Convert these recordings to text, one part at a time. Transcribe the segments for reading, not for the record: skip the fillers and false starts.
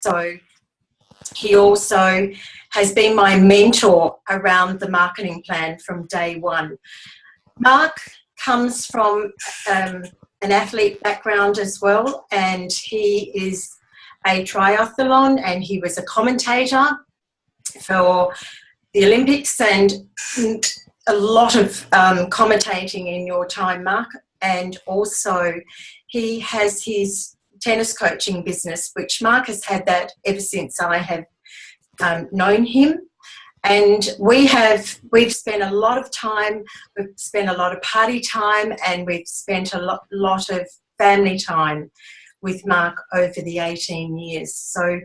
So he also has been my mentor around the marketing plan from day one. Marc comes from an athlete background as well, and he is a triathlon, and he was a commentator for the Olympics, and a lot of commentating in your time, Marc. And also he has his tennis coaching business, which Marc has had that ever since I have known him. And we've spent a lot of time, we've spent a lot of party time, and we've spent a lot of family time with Marc over the 18 years. So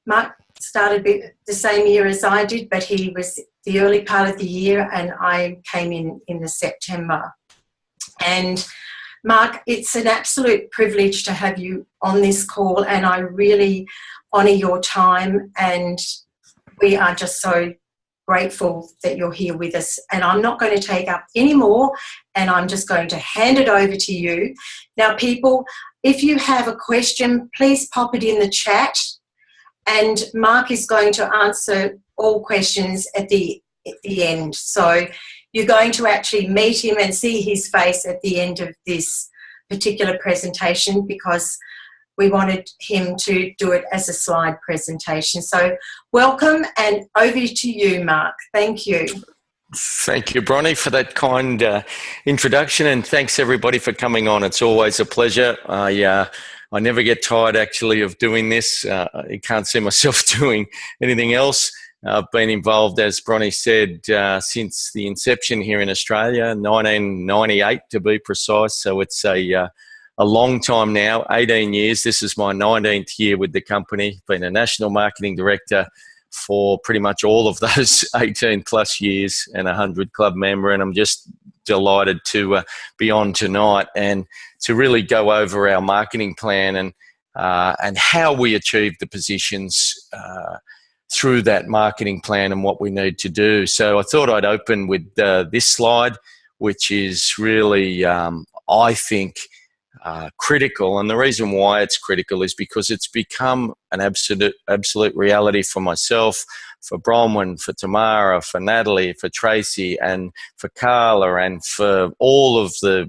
Marc started the same year as I did, but he was the early part of the year and I came in the September. And Marc, it's an absolute privilege to have you on this call, and I really honour your time, and we are just so grateful that you're here with us. And I'm not going to take up any more, and I'm just going to hand it over to you. Now, people, if you have a question, please pop it in the chat, and Marc is going to answer all questions at the end. So you're going to actually meet him and see his face at the end of this particular presentation, because we wanted him to do it as a slide presentation. So welcome, and over to you, Marc. Thank you. Thank you, Bronnie, for that kind introduction, and thanks everybody for coming on. It's always a pleasure. I never get tired actually of doing this. I can't see myself doing anything else. I've been involved, as Bronnie said, since the inception here in Australia, 1998 to be precise. So it's a long time now, 18 years. This is my 19th year with the company. Been a national marketing director for pretty much all of those 18 plus years, and a 100 club member. And I'm just delighted to be on tonight and to really go over our marketing plan and how we achieve the positions through that marketing plan and what we need to do. So I thought I'd open with this slide, which is really, I think, critical. And the reason why it's critical is because it's become an absolute reality for myself, for Bronwyn, for Tamara, for Natalie, for Tracy, and for Carla, and for all of the,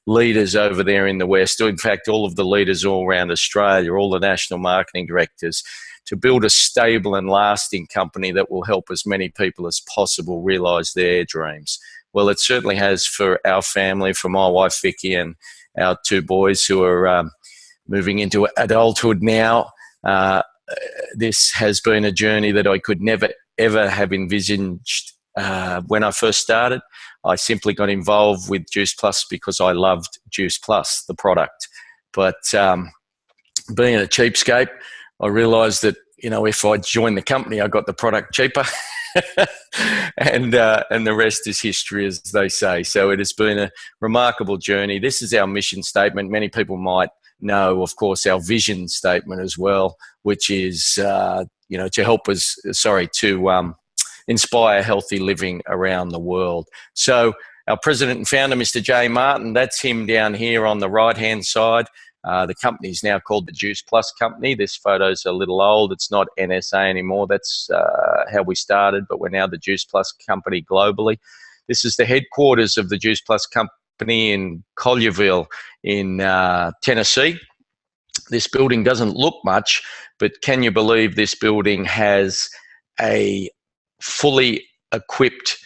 leaders over there in the West. In fact, all of the leaders all around Australia, all the national marketing directors, to build a stable and lasting company that will help as many people as possible realise their dreams. Well, it certainly has for our family, for my wife Vicky and our two boys who are moving into adulthood now. This has been a journey that I could never, ever have envisaged when I first started. I simply got involved with Juice Plus because I loved Juice Plus, the product. But being a cheapskate, I realised that, if I joined the company, I got the product cheaper. and the rest is history, as they say. So it has been a remarkable journey. This is our mission statement. Many people might know, of course, our vision statement as well, which is, to help us, to inspire healthy living around the world. So our president and founder, Mr. J. Martin, that's him down here on the right-hand side. The company is now called the Juice Plus Company. This photo's a little old. It's not NSA anymore. That's how we started, but we're now the Juice Plus Company globally. This is the headquarters of the Juice Plus Company in Collierville in Tennessee. This building doesn't look much, but can you believe this building has a fully equipped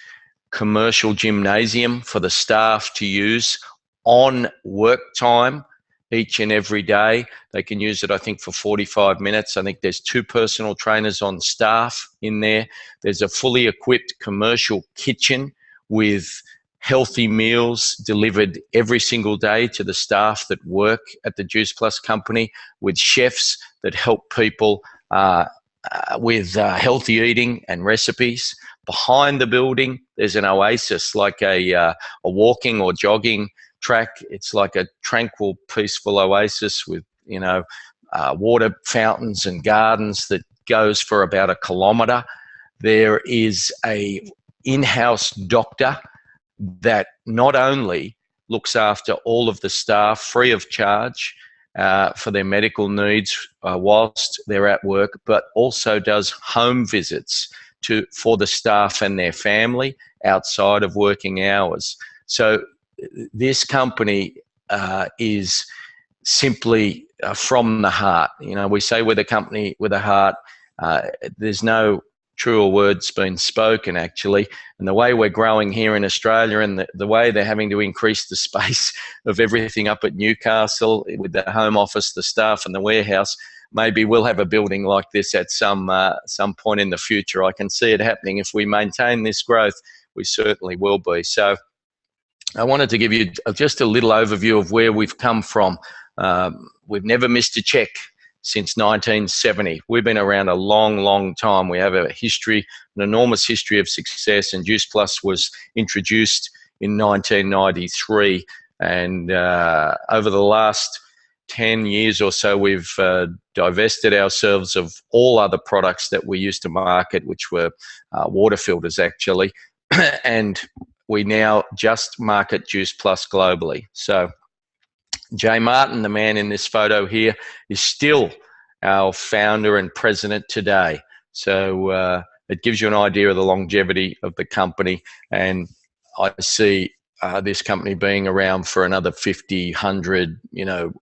commercial gymnasium for the staff to use on work time each and every day. They can use it, I think, for 45 minutes. I think there's 2 personal trainers on staff in there. There's a fully equipped commercial kitchen with healthy meals delivered every single day to the staff that work at the Juice Plus Company, with chefs that help people with healthy eating and recipes. Behind the building, there's an oasis, like a walking or jogging track. It's like a tranquil, peaceful oasis with, water fountains and gardens that goes for about 1 kilometre. There is a in-house doctor that not only looks after all of the staff free of charge for their medical needs whilst they're at work, but also does home visits for the staff and their family outside of working hours. So this company is simply from the heart. You know, we say we're the company with a heart. There's no truer words being spoken, actually. And the way we're growing here in Australia, and the way they're having to increase the space of everything up at Newcastle with the home office, the staff and the warehouse, maybe we'll have a building like this at some point in the future. I can see it happening. If we maintain this growth, we certainly will be. So I wanted to give you just a little overview of where we've come from. We've never missed a check since 1970. We've been around a long, long time. We have a history, an enormous history of success, and Juice Plus was introduced in 1993. And over the last 10 years or so, we've divested ourselves of all other products that we used to market, which were water filters, actually. And we now just market Juice Plus globally. So Jay Martin, the man in this photo here, is still our founder and president today. So it gives you an idea of the longevity of the company. And I see this company being around for another 50, 100,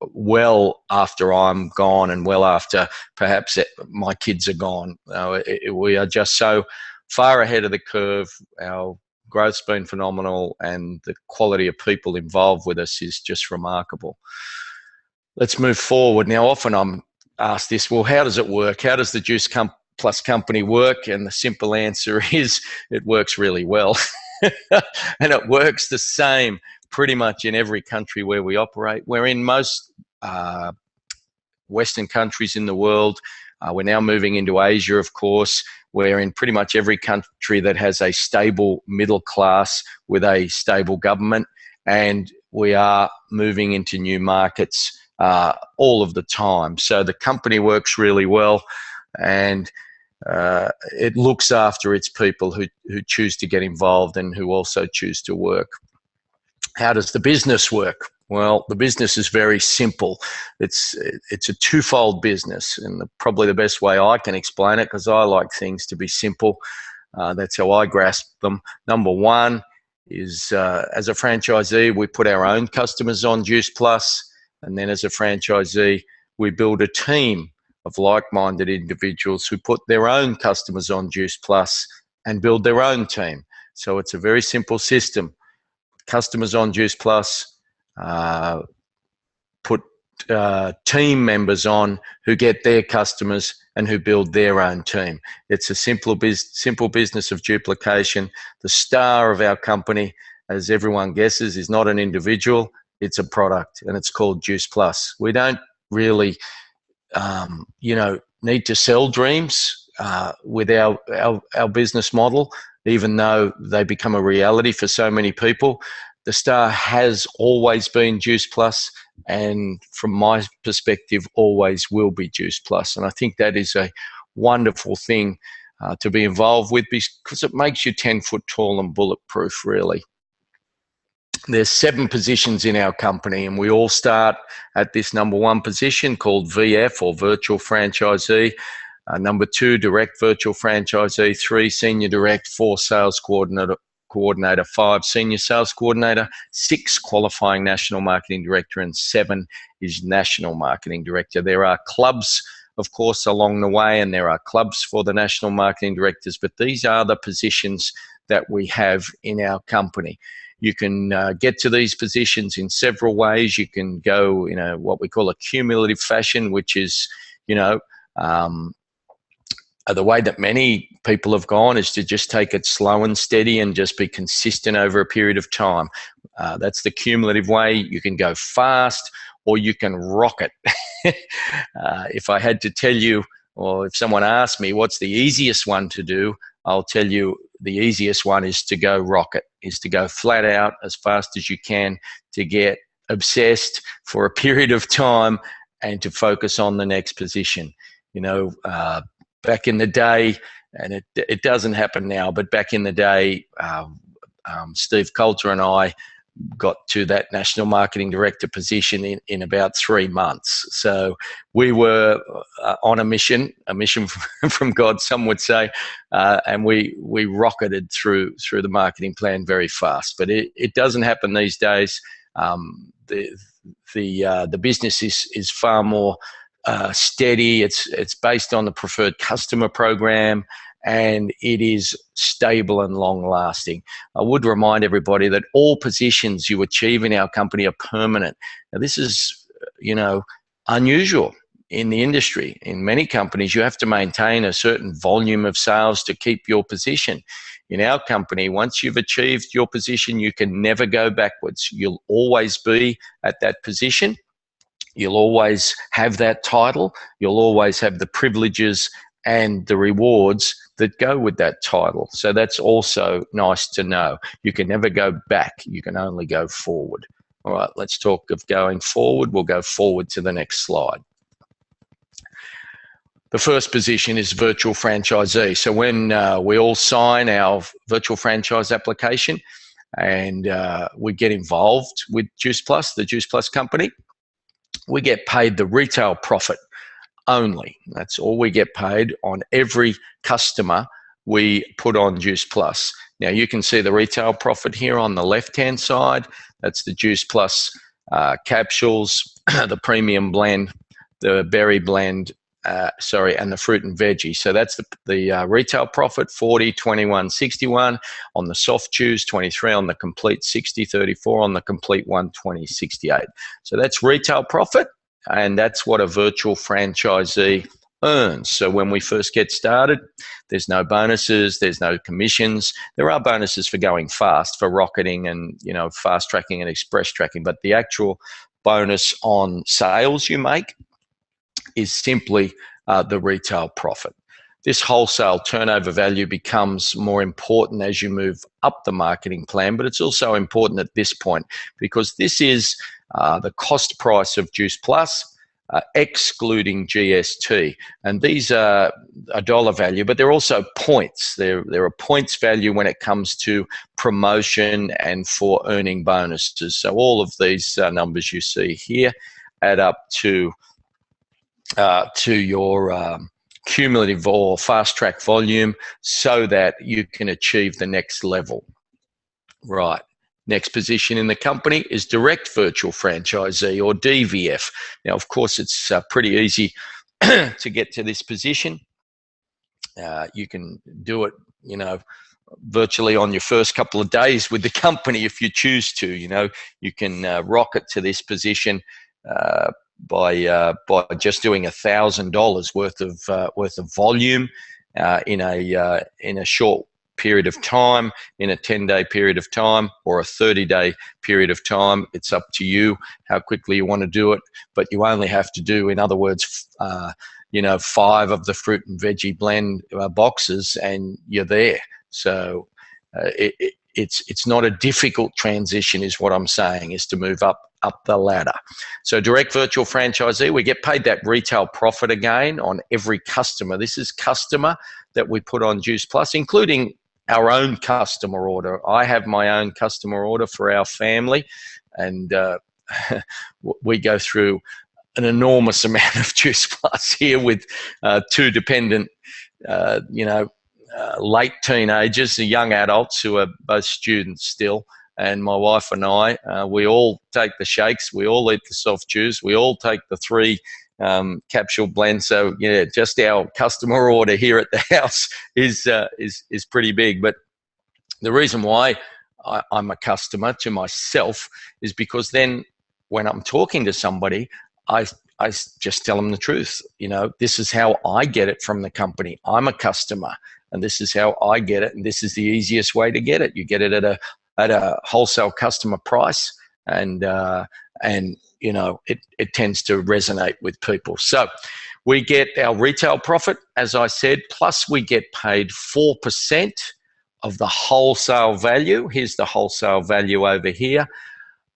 well after I'm gone and well after perhaps my kids are gone. We are just so far ahead of the curve. Our growth's been phenomenal, and the quality of people involved with us is just remarkable. Let's move forward. Now, often I'm asked this, well, how does it work? How does the Juice Plus company work? And the simple answer is it works really well. And it works the same pretty much in every country where we operate. We're in most Western countries in the world. We're now moving into Asia, of course. We're in pretty much every country that has a stable middle class with a stable government. And we are moving into new markets all of the time. So the company works really well, and it looks after its people who choose to get involved and who also choose to work. How does the business work? Well, the business is very simple. It's a twofold business, and probably the best way I can explain it, because I like things to be simple. That's how I grasp them. Number one is as a franchisee, we put our own customers on Juice Plus, and then as a franchisee, we build a team of like-minded individuals who put their own customers on Juice Plus and build their own team. So it's a very simple system. Customers on Juice Plus, put team members on who get their customers and who build their own team. It's a simple business of duplication. The star of our company, as everyone guesses, is not an individual. It's a product, and it's called Juice Plus. We don't really need to sell dreams with our business model, even though they become a reality for so many people. The star has always been Juice Plus, and from my perspective, always will be Juice Plus. And I think that is a wonderful thing to be involved with, because it makes you 10 foot tall and bulletproof, really. There's 7 positions in our company, and we all start at this number 1 position called VF, or Virtual Franchisee. Number 2, Direct Virtual Franchisee. 3, Senior Direct. 4, Sales Coordinator. 5, Senior Sales Coordinator. 6, Qualifying National Marketing Director. And 7 is National Marketing Director. There are clubs, of course, along the way, and there are clubs for the National Marketing Directors, but these are the positions that we have in our company. You can get to these positions in several ways. You can go in what we call a cumulative fashion, which is, the way that many people have gone is to just take it slow and steady and just be consistent over a period of time. That's the cumulative way. You can go fast, or you can rocket. If I had to tell you, or if someone asked me what's the easiest one to do, I'll tell you the easiest one is to go rocket, is to go flat out as fast as you can, to get obsessed for a period of time and to focus on the next position. Back in the day, and it doesn't happen now, but back in the day, Steve Coulter and I got to that national marketing director position in about 3 months. So we were on a mission from God, some would say, and we rocketed through the marketing plan very fast. But it doesn't happen these days. The business is far more steady. It's based on the preferred customer program, and it is stable and long-lasting. I would remind everybody that all positions you achieve in our company are permanent. Now, this is, unusual in the industry. In many companies, you have to maintain a certain volume of sales to keep your position. In our company, once you've achieved your position, you can never go backwards. You'll always be at that position. You'll always have that title. You'll always have the privileges and the rewards that go with that title. So that's also nice to know. You can never go back. You can only go forward. All right, let's talk of going forward. We'll go forward to the next slide. The first position is virtual franchisee. So when we all sign our virtual franchise application and we get involved with Juice Plus, the Juice Plus company, we get paid the retail profit only. That's all we get paid on every customer we put on Juice Plus. Now you can see the retail profit here on the left-hand side. That's the Juice Plus capsules, the premium blend, the berry blend, and the fruit and veggie. So that's the retail profit, 40, 21, 61 on the soft chews, 23 on the complete, 60, 34 on the complete one, 20, 68. So that's retail profit, and that's what a virtual franchisee earns. So when we first get started, there's no bonuses, there's no commissions. There are bonuses for going fast, for rocketing and fast tracking and express tracking, but the actual bonus on sales you make is simply the retail profit. This wholesale turnover value becomes more important as you move up the marketing plan, but it's also important at this point because this is the cost price of Juice Plus, excluding GST. And these are a dollar value, but they're also points. There are points value when it comes to promotion and for earning bonuses. So all of these numbers you see here add up to your cumulative or fast track volume so that you can achieve the next level. Right. Next position in the company is direct virtual franchisee, or DVF. Now, of course, it's pretty easy to get to this position. You can do it, virtually on your first couple of days with the company if you choose to. You can rocket to this position by just doing $1,000 worth of volume in a short period of time, in a 10-day period of time or a 30-day period of time. It's up to you how quickly you want to do it, but you only have to do, in other words, 5 of the fruit and veggie blend boxes, and you're there. So it's not a difficult transition, is what I'm saying, is to move up the ladder. So direct virtual franchisee, we get paid that retail profit again on every customer. This is customer that we put on Juice Plus, including our own customer order. I have my own customer order for our family, and we go through an enormous amount of Juice Plus here with 2 dependent, late teenagers, young adults who are both students still. And my wife and I, we all take the shakes, we all eat the soft chews, we all take the 3 capsule blends. So yeah, just our customer order here at the house is pretty big. But the reason why I'm a customer to myself is because then when I'm talking to somebody, I just tell them the truth. This is how I get it from the company. I'm a customer, and this is how I get it, and this is the easiest way to get it. You get it at a wholesale customer price, and it tends to resonate with people. So we get our retail profit, as I said, plus we get paid 4% of the wholesale value. Here's the wholesale value over here,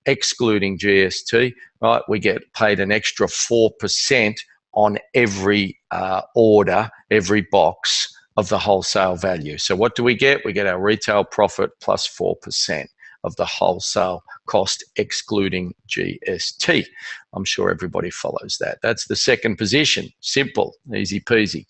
excluding GST. Right, we get paid an extra 4% on every order, every box of the wholesale value. So what do we get? We get our retail profit plus 4% of the wholesale cost excluding GST. I'm sure everybody follows that. That's the second position. Simple, easy peasy.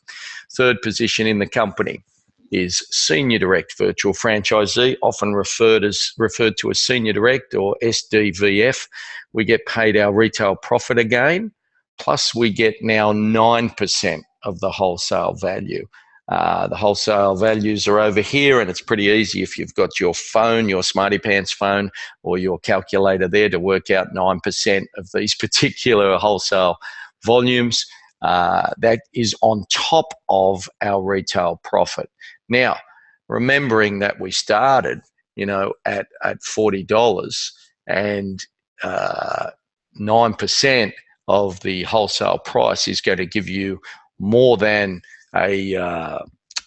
Third position in the company is Senior Direct Virtual Franchisee, often referred to as Senior Direct or SDVF. We get paid our retail profit again, plus we get now 9% of the wholesale value. The wholesale values are over here, and it's pretty easy if you've got your phone, your Smarty Pants phone, or your calculator there to work out 9% of these particular wholesale volumes. That is on top of our retail profit. Now, remembering that we started, at $40 and 9% of the wholesale price is going to give you more than a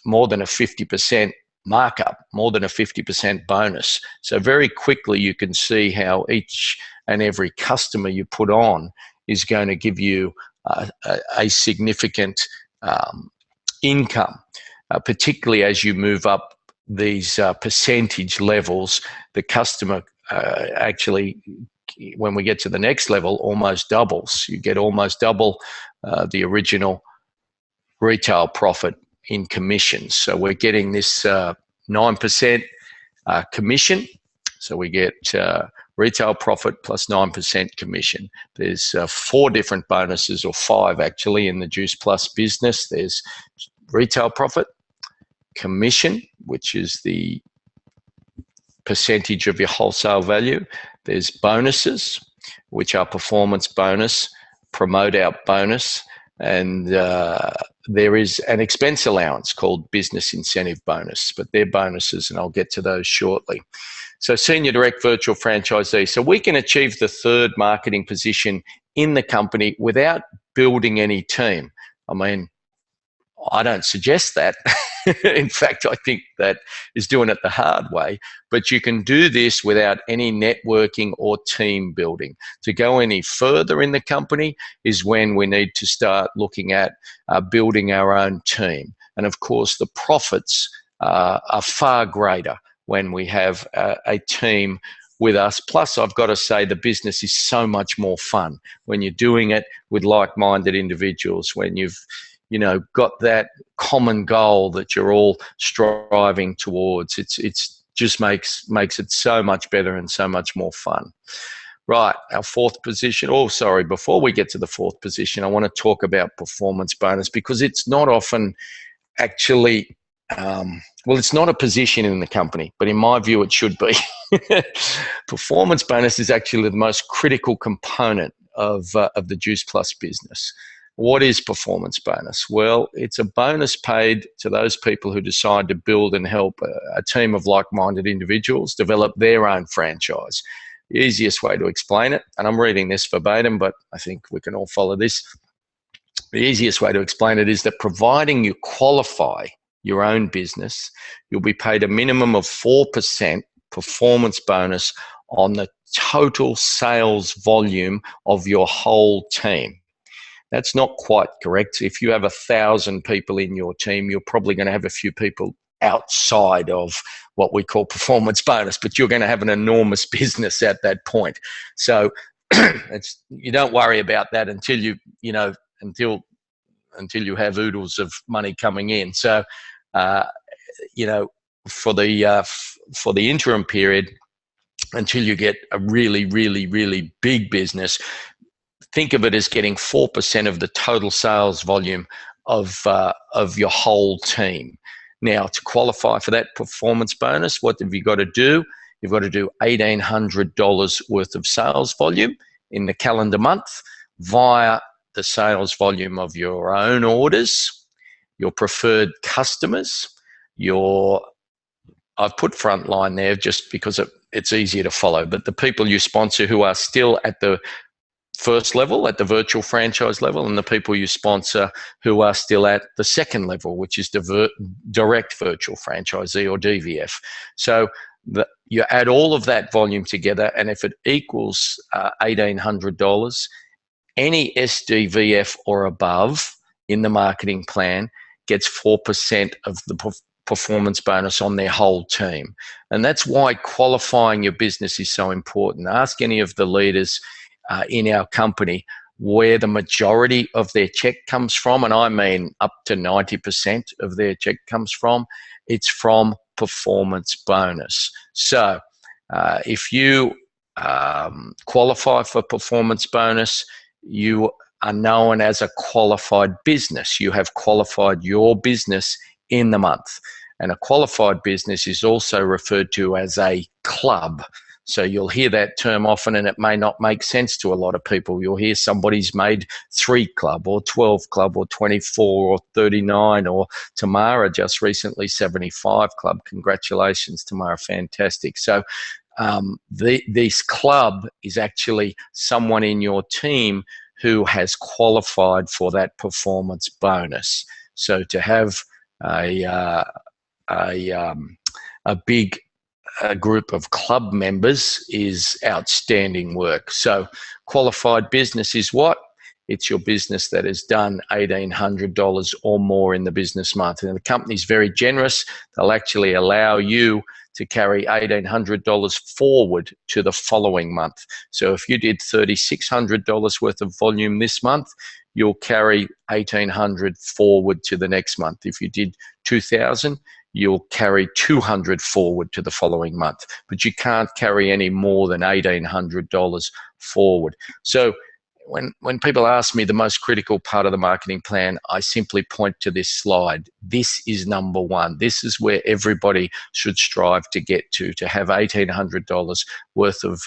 50% markup, more than a 50% bonus. So very quickly you can see how each and every customer you put on is going to give you a significant income, particularly as you move up these percentage levels. The customer actually, when we get to the next level, almost doubles. You get almost double the original retail profit in commissions. So we're getting this 9% commission. So we get retail profit plus 9% commission. There's 4 different bonuses, or 5 actually, in the Juice Plus business. There's retail profit, commission, which is the percentage of your wholesale value. There's bonuses, which are performance bonus, promote out bonus, and there is an expense allowance called business incentive bonus, but they're bonuses, and I'll get to those shortly. So Senior Direct Virtual Franchisee. So we can achieve the third marketing position in the company without building any team. I mean, I don't suggest that. In fact, I think that is doing it the hard way. But you can do this without any networking or team building. To go any further in the company is when we need to start looking at building our own team. And of course, the profits are far greater when we have a team with us. Plus, I've got to say, the business is so much more fun when you're doing it with like-minded individuals, when you've got that common goal that you're all striving towards. It's just makes it so much better and so much more fun. Right, our fourth position. Oh, sorry, before we get to the fourth position, I want to talk about performance bonus, because it's not often actually, it's not a position in the company, but in my view, it should be. Performance bonus is actually the most critical component of the Juice Plus business. What is performance bonus? Well, it's a bonus paid to those people who decide to build and help a team of like-minded individuals develop their own franchise. The easiest way to explain it, and I'm reading this verbatim, but I think we can all follow this. The easiest way to explain it is that providing you qualify your own business, you'll be paid a minimum of 4% performance bonus on the total sales volume of your whole team. That's not quite correct. If you have 1,000 people in your team, you're probably going to have a few people outside of what we call performance bonus, but you're going to have an enormous business at that point. So you don't worry about that until you have oodles of money coming in. So for the interim period, until you get a really, really, really big business, think of it as getting 4% of the total sales volume of your whole team. Now, to qualify for that performance bonus, what have you got to do? You've got to do $1,800 worth of sales volume in the calendar month via the sales volume of your own orders, your preferred customers, I've put frontline there just because it's easier to follow, but the people you sponsor who are still at the first level, at the virtual franchise level, and the people you sponsor who are still at the second level, which is direct virtual franchisee, or DVF. So you add all of that volume together, and if it equals $1,800, any SDVF or above in the marketing plan gets 4% of the performance bonus on their whole team. And that's why qualifying your business is so important. Ask any of the leaders in our company where the majority of their check comes from, and I mean up to 90% of their check comes from. It's from performance bonus. So if you qualify for performance bonus, you are known as a qualified business. You have qualified your business in the month. And a qualified business is also referred to as a club. So you'll hear that term often, and it may not make sense to a lot of people. You'll hear somebody's made 3 club or 12 club or 24 or 39, or Tamara just recently 75 club. Congratulations, Tamara, fantastic. So this club is actually someone in your team who has qualified for that performance bonus. So to have a big group of club members is outstanding work. So qualified business is what? It's your business that has done $1,800 or more in the business month. And the company's very generous. They'll actually allow you to carry $1,800 forward to the following month. So if you did $3,600 worth of volume this month, you'll carry $1,800 forward to the next month. If you did $2,000, you'll carry $200 forward to the following month. But you can't carry any more than $1,800 forward. So when people ask me the most critical part of the marketing plan, I simply point to this slide. This is number one. This is where everybody should strive to get to have $1,800 worth of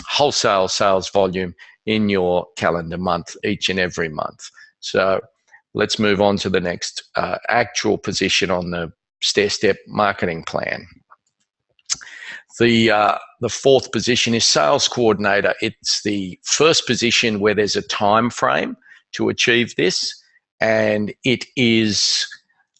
wholesale sales volume in your calendar month, each and every month. So let's move on to the next actual position on the stair-step marketing plan. The fourth position is sales coordinator. It's the first position where there's a time frame to achieve this, and it is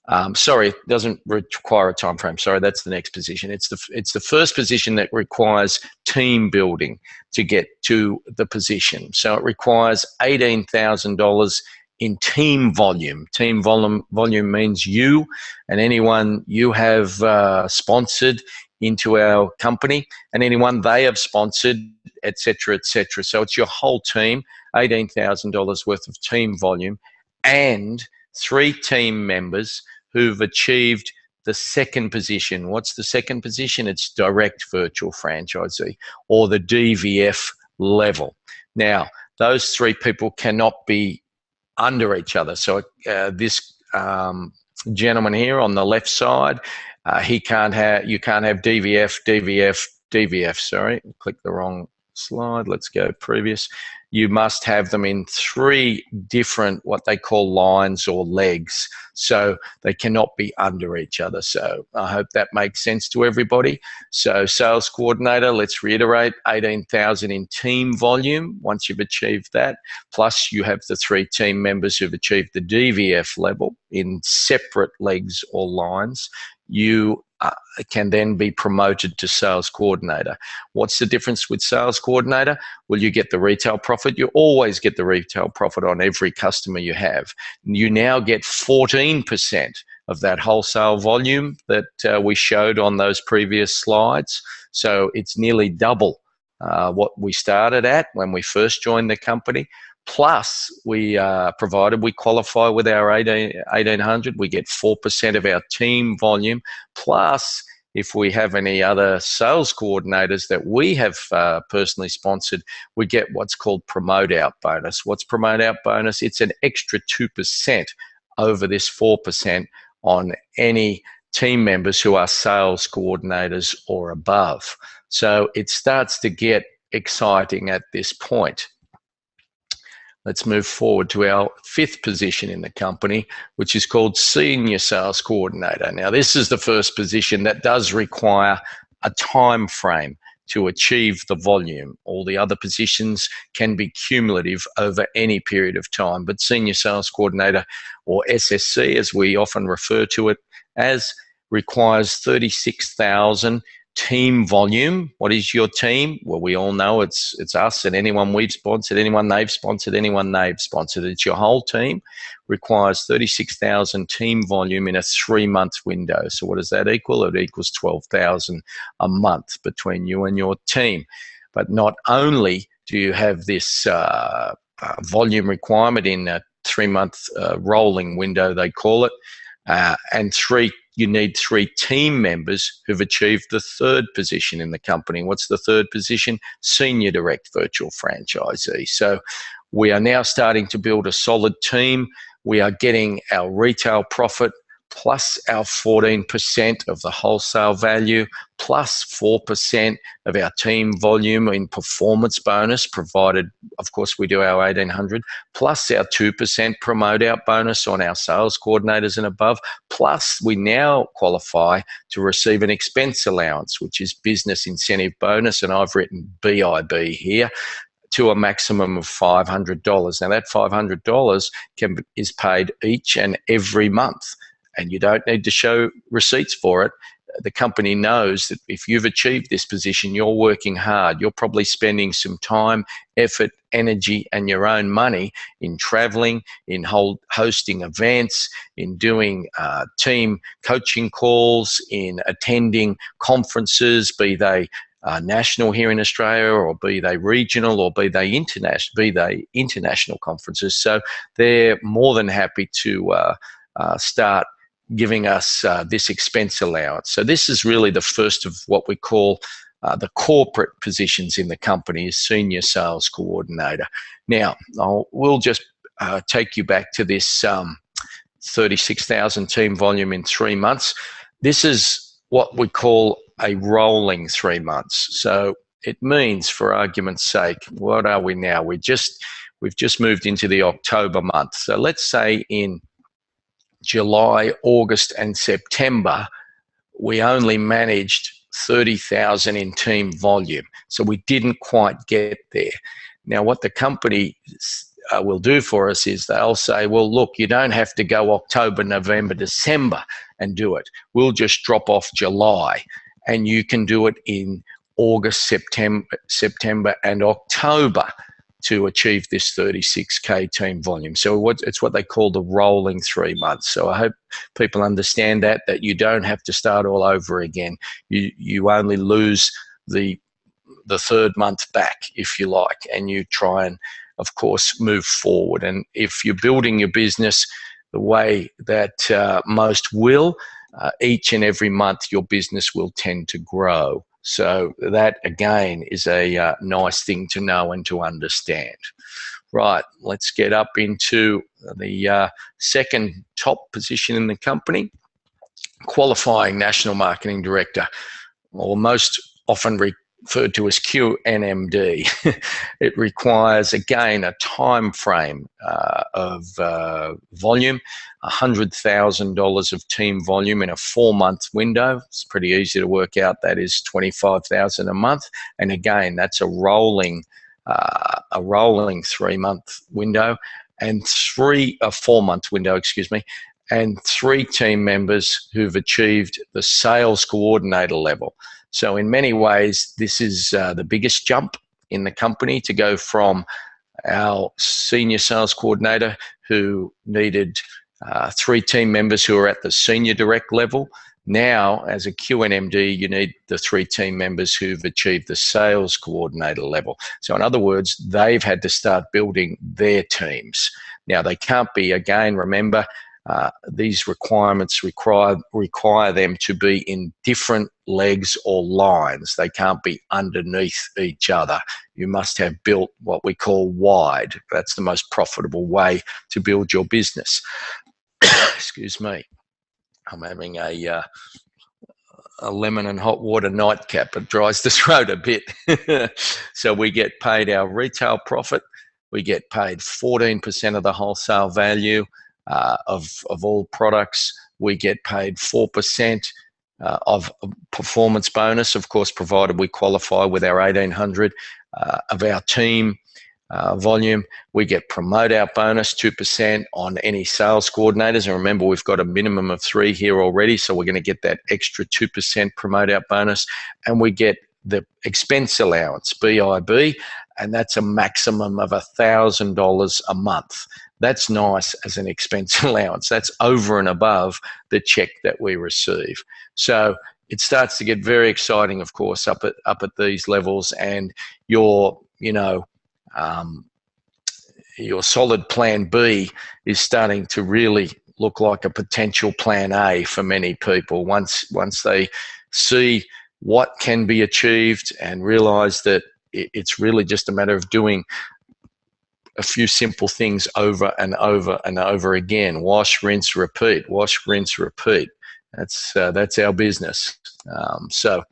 it doesn't require a time frame. Sorry, that's the next position. It's the first position that requires team building to get to the position. So it requires $18,000 in team volume. Team volume means you and anyone you have sponsored into our company and anyone they have sponsored, etc., etc. So it's your whole team, $18,000 worth of team volume, and 3 team members who've achieved the second position. What's the second position? It's direct virtual franchisee, or the DVF level. Now, those 3 people cannot be under each other. So this gentleman here on the left side, you can't have DVF, DVF, DVF. Sorry, click the wrong slide. Let's go previous. You must have them in 3 different, what they call lines or legs. So they cannot be under each other. So I hope that makes sense to everybody. So sales coordinator, let's reiterate, 18,000 in team volume once you've achieved that. Plus you have the 3 team members who've achieved the DVF level in separate legs or lines. You can then be promoted to sales coordinator. What's the difference with sales coordinator? Well, you get the retail profit. You always get the retail profit on every customer you have. You now get 14% of that wholesale volume that we showed on those previous slides. So it's nearly double what we started at when we first joined the company. Plus, provided we qualify with our 1800, we get 4% of our team volume. Plus, if we have any other sales coordinators that we have personally sponsored, we get what's called promote out bonus. What's promote out bonus? It's an extra 2% over this 4% on any team members who are sales coordinators or above. So it starts to get exciting at this point. Let's move forward to our 5th position in the company, which is called Senior Sales Coordinator. Now, this is the first position that does require a time frame to achieve the volume. All the other positions can be cumulative over any period of time, but Senior Sales Coordinator, or SSC as we often refer to it as, requires $36,000 team volume. What is your team? Well, we all know it's us and anyone we've sponsored, anyone they've sponsored, anyone they've sponsored. It's your whole team. Requires 36,000 team volume in a 3-month window. So what does that equal? It equals 12,000 a month between you and your team. But not only do you have this volume requirement in a 3-month rolling window, they call it, and you need 3 team members who've achieved the 3rd position in the company. What's the 3rd position? Senior Direct Virtual Franchisee. So we are now starting to build a solid team. We are getting our retail profit plus our 14% of the wholesale value, plus 4% of our team volume in performance bonus, provided, of course, we do our 1,800, plus our 2% promote out bonus on our sales coordinators and above, plus we now qualify to receive an expense allowance, which is business incentive bonus, and I've written BIB here, to a maximum of $500. Now that $500 is paid each and every month, and you don't need to show receipts for it. The company knows that if you've achieved this position, you're working hard. You're probably spending some time, effort, energy, and your own money in traveling, in hosting events, in doing team coaching calls, in attending conferences, be they national here in Australia, or be they regional, or be they international conferences. So they're more than happy to start giving us this expense allowance. So this is really the first of what we call the corporate positions in the company, is senior sales coordinator. Now, we'll just take you back to this 36,000 team volume in 3 months. This is what we call a rolling 3 months. So it means, for argument's sake, what are we now? We've just moved into the October month. So let's say in July, August, and September, we only managed 30,000 in team volume. So we didn't quite get there. Now, what the company will do for us is they'll say, well, look, you don't have to go October, November, December and do it. We'll just drop off July, and you can do it in August, September, and October to achieve this 36K team volume. So it's what they call the rolling 3 months. So I hope people understand that you don't have to start all over again. You only lose the 3rd month back, if you like, and you try and, of course, move forward. And if you're building your business the way that most will, each and every month your business will tend to grow. So that, again, is a nice thing to know and to understand. Right, let's get up into the second top position in the company, qualifying national marketing director, or most often referred to as QNMD. It requires, again, a time frame of volume, $100,000 of team volume in a 4-month window. It's pretty easy to work out. That is 25,000 a month. And again, that's a rolling 3-month window, and a 4-month window, and 3 team members who've achieved the sales coordinator level. So in many ways, this is the biggest jump in the company, to go from our senior sales coordinator, who needed 3 team members who are at the senior direct level. Now, as a QNMD, you need the 3 team members who've achieved the sales coordinator level. So in other words, they've had to start building their teams. Now, they can't be, again, remember, these requirements require them to be in different legs or lines. They can't be underneath each other. You must have built what we call wide. That's the most profitable way to build your business. Excuse me. I'm having a lemon and hot water nightcap. It dries the throat a bit. So we get paid our retail profit. We get paid 14% of the wholesale value of all products. We get paid 4% of performance bonus, of course, provided we qualify with our 1,800 of our team. volume. We get promote out bonus 2% on any sales coordinators. And remember, we've got a minimum of 3 here already, so we're going to get that extra 2% promote out bonus. And we get the expense allowance, BIB, and that's a maximum of $1,000 a month. That's nice as an expense allowance. That's over and above the check that we receive. So it starts to get very exciting, of course, up at these levels, and your solid plan B is starting to really look like a potential plan A for many people once they see what can be achieved and realize that it's really just a matter of doing a few simple things over and over and over again. Wash, rinse, repeat. Wash, rinse, repeat. That's our business. So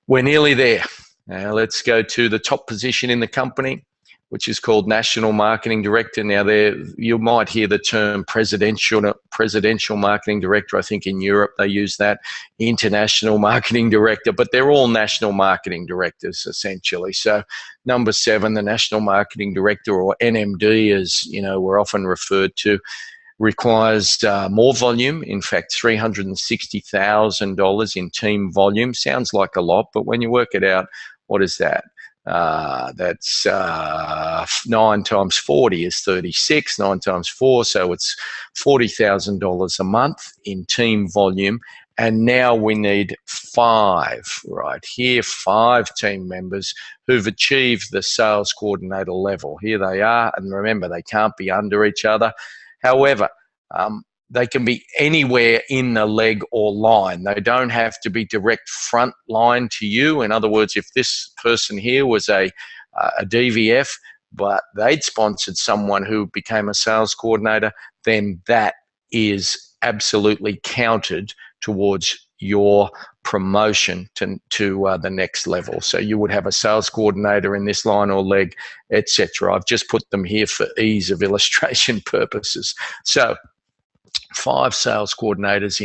we're nearly there. Now let's go to the top position in the company, which is called National Marketing Director. Now, there you might hear the term presidential marketing director. I think in Europe they use that, international marketing director, but they're all national marketing directors essentially. So, number 7, the national marketing director, or NMD, as we're often referred to, requires more volume. In fact, $360,000 in team volume sounds like a lot, but when you work it out, what is that? That's 9 times 40 is 36, 9 times 4, so it's $40,000 a month in team volume. And now we need 5 right here, 5 team members who've achieved the sales coordinator level. Here they are, and remember, they can't be under each other. However, they can be anywhere in the leg or line. They don't have to be direct front line to you. In other words, if this person here was a DVF, but they'd sponsored someone who became a sales coordinator, then that is absolutely counted towards your promotion to the next level. So you would have a sales coordinator in this line or leg, etc. I've just put them here for ease of illustration purposes. So 5 sales coordinators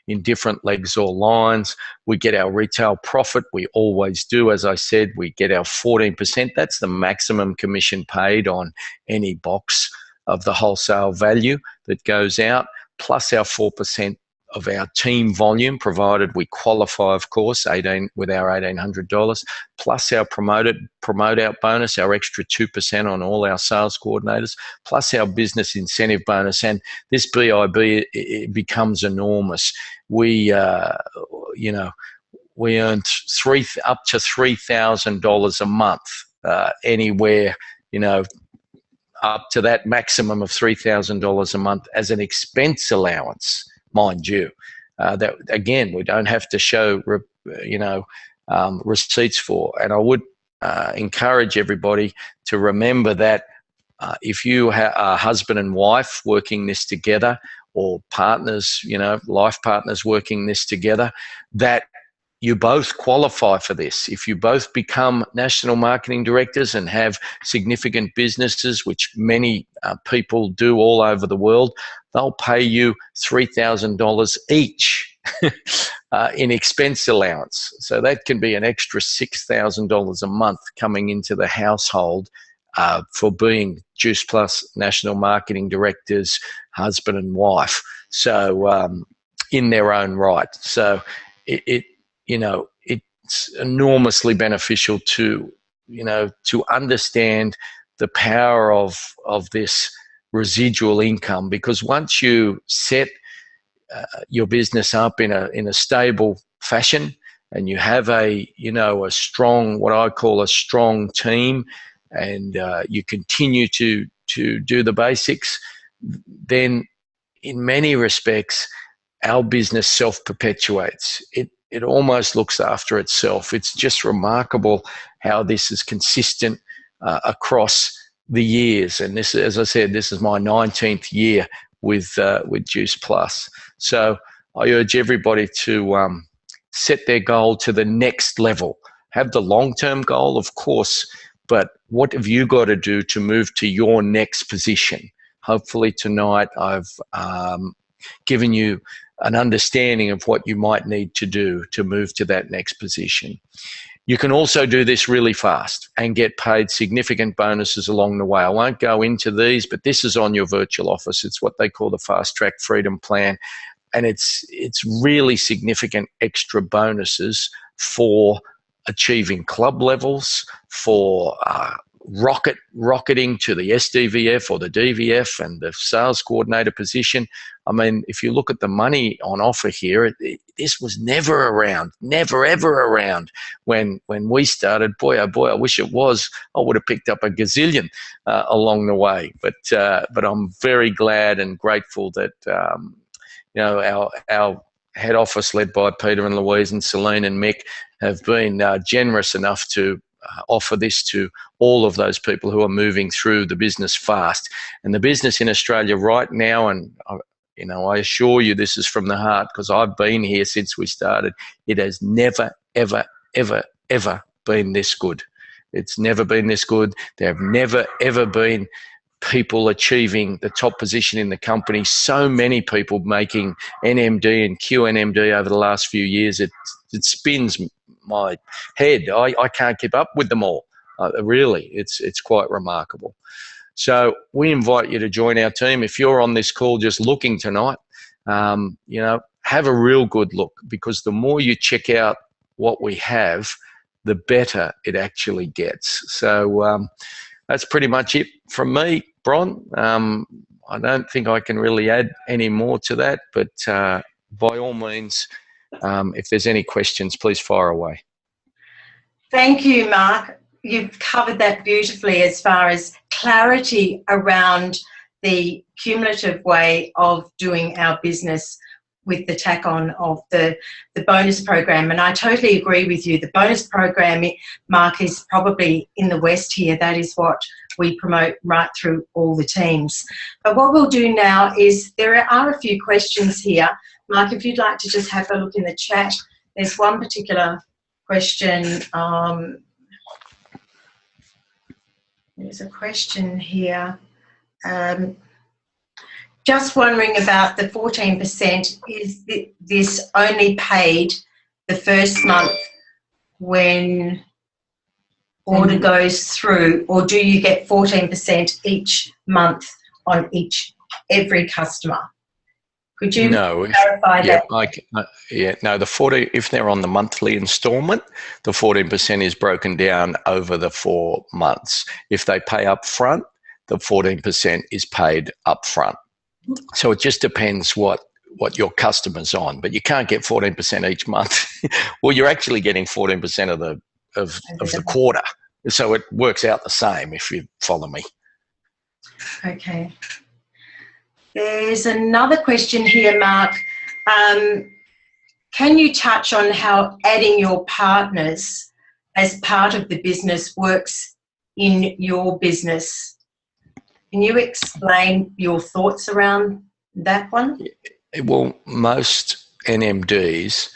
in different legs or lines. We get our retail profit. We always do. As I said, we get our 14%. That's the maximum commission paid on any box of the wholesale value that goes out, plus our 4% of our team volume, provided we qualify, of course, with our $1,800, plus our promote out bonus, our extra 2% on all our sales coordinators, plus our business incentive bonus. And this BIB, it becomes enormous. We earn up to $3,000 a month, anywhere, up to that maximum of $3,000 a month as an expense allowance. Mind you, that again, we don't have to show, receipts for. And I would encourage everybody to remember that if you are husband and wife working this together, or partners, life partners working this together, that you both qualify for this. If you both become national marketing directors and have significant businesses, which many people do all over the world, they'll pay you $3,000 each in expense allowance. So that can be an extra $6,000 a month coming into the household for being Juice Plus national marketing directors, husband and wife. So in their own right. So it's enormously beneficial to understand the power of this residual income, because once you set your business up in a stable fashion, and you have a strong, what I call a strong team, and you continue to do the basics, then in many respects our business self-perpetuates. It almost looks after itself. It's just remarkable how this is consistent across the years. And this, as I said, this is my 19th year with Juice Plus. So I urge everybody to set their goal to the next level. Have the long-term goal, of course, but what have you got to do to move to your next position? Hopefully tonight I've given you an understanding of what you might need to do to move to that next position. You can also do this really fast and get paid significant bonuses along the way. I won't go into these, but this is on your virtual office. It's what they call the Fast Track Freedom Plan. And it's really significant extra bonuses for achieving club levels, for rocketing to the SDVF or the DVF and the sales coordinator position. I mean, if you look at the money on offer here, this was never around, never ever around when we started. Boy, oh boy, I wish it was. I would have picked up a gazillion along the way. But I'm very glad and grateful that our head office, led by Peter and Louise and Celine and Mick, have been generous enough to offer this to all of those people who are moving through the business fast. And the business in Australia right now, and I assure you this is from the heart because I've been here since we started, it has never, ever, ever, ever been this good. It's never been this good. There have never, ever been people achieving the top position in the company. So many people making NMD and QNMD over the last few years. It spins my head. I can't keep up with them all. Really, it's quite remarkable. So we invite you to join our team. If you're on this call just looking tonight, have a real good look, because the more you check out what we have, the better it actually gets. So that's pretty much it from me, Bron. I don't think I can really add any more to that, but by all means, if there's any questions, please fire away. Thank you, Mark. You've covered that beautifully as far as clarity around the cumulative way of doing our business with the tack on of the bonus program. And I totally agree with you. The bonus program, Mark, is probably in the West here. That is what we promote right through all the teams. But what we'll do now is there are a few questions here. Mark, if you'd like to just have a look in the chat. There's one particular question. There's a question here. Just wondering about the 14%. Is this only paid the first month when order goes through, or do you get 14% each month on every customer? Could you clarify that? No, the 40, if they're on the monthly instalment, the 14% is broken down over the 4 months. If they pay up front, the 14% is paid up front. So it just depends what your customer's on, but you can't get 14% each month. Well, you're actually getting 14% of the quarter. So it works out the same, if you follow me. Okay. There's another question here, Mark. Can you touch on how adding your partners as part of the business works in your business? Can you explain your thoughts around that one? Well, most NMDs,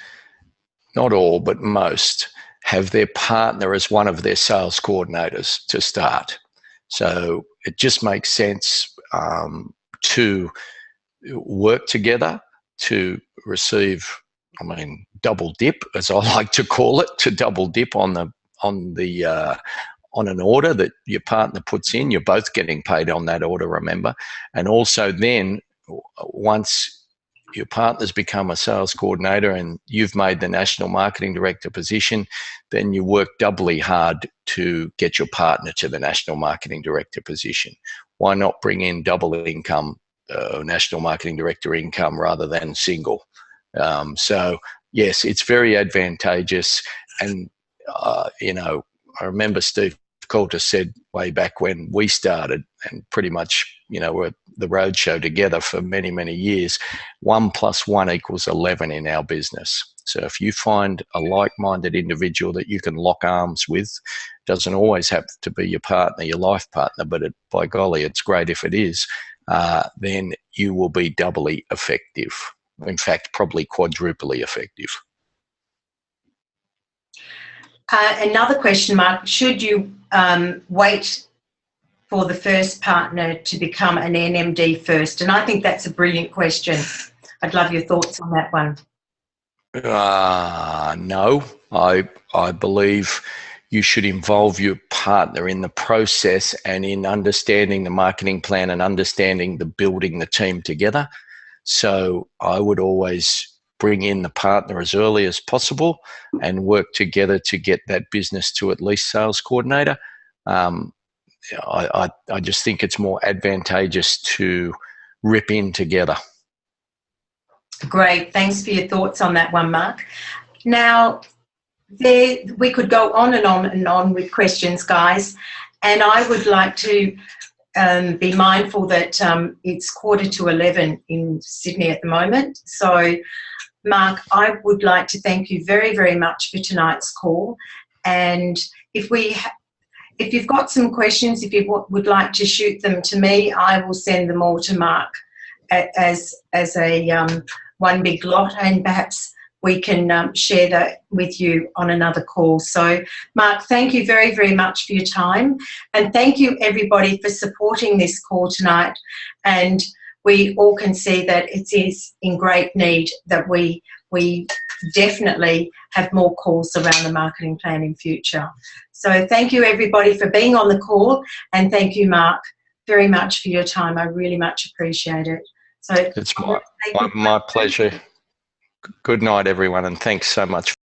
not all, but most, have their partner as one of their sales coordinators to start. So it just makes sense to work together to receive, double dip, as I like to call it, to double dip on an order that your partner puts in. You're both getting paid on that order, remember. And also then, once your partner's become a sales coordinator and you've made the national marketing director position, then you work doubly hard to get your partner to the national marketing director position. Why not bring in double income, national marketing director income, rather than single? So yes, it's very advantageous. And I remember Steve Coulter said way back when we started, and pretty much, we're at the roadshow together for many, many years, 1 + 1 = 11 in our business. So if you find a like-minded individual that you can lock arms with, doesn't always have to be your partner, your life partner, but by golly, it's great if it is, then you will be doubly effective. In fact, probably quadruply effective. Another question, Mark, should you wait for the first partner to become an NMD first? And I think that's a brilliant question. I'd love your thoughts on that one. No, I believe you should involve your partner in the process and in understanding the marketing plan and understanding the building the team together. So I would always bring in the partner as early as possible and work together to get that business to at least sales coordinator. I just think it's more advantageous to rip in together. Great. Thanks for your thoughts on that one, Mark. Now, we could go on and on and on with questions, guys, and I would like to be mindful that it's 11:15 in Sydney at the moment. So, Mark, I would like to thank you very, very much for tonight's call. And if you've got some questions, if you would like to shoot them to me, I will send them all to Mark as a one big lot, and perhaps we can share that with you on another call. So, Mark, thank you very, very much for your time, and thank you everybody for supporting this call tonight. And we all can see that it is in great need that we definitely have more calls around the marketing plan in future. So thank you everybody for being on the call, and thank you, Mark, very much for your time. I really much appreciate it. So it's my pleasure. Good night, everyone, and thanks so much.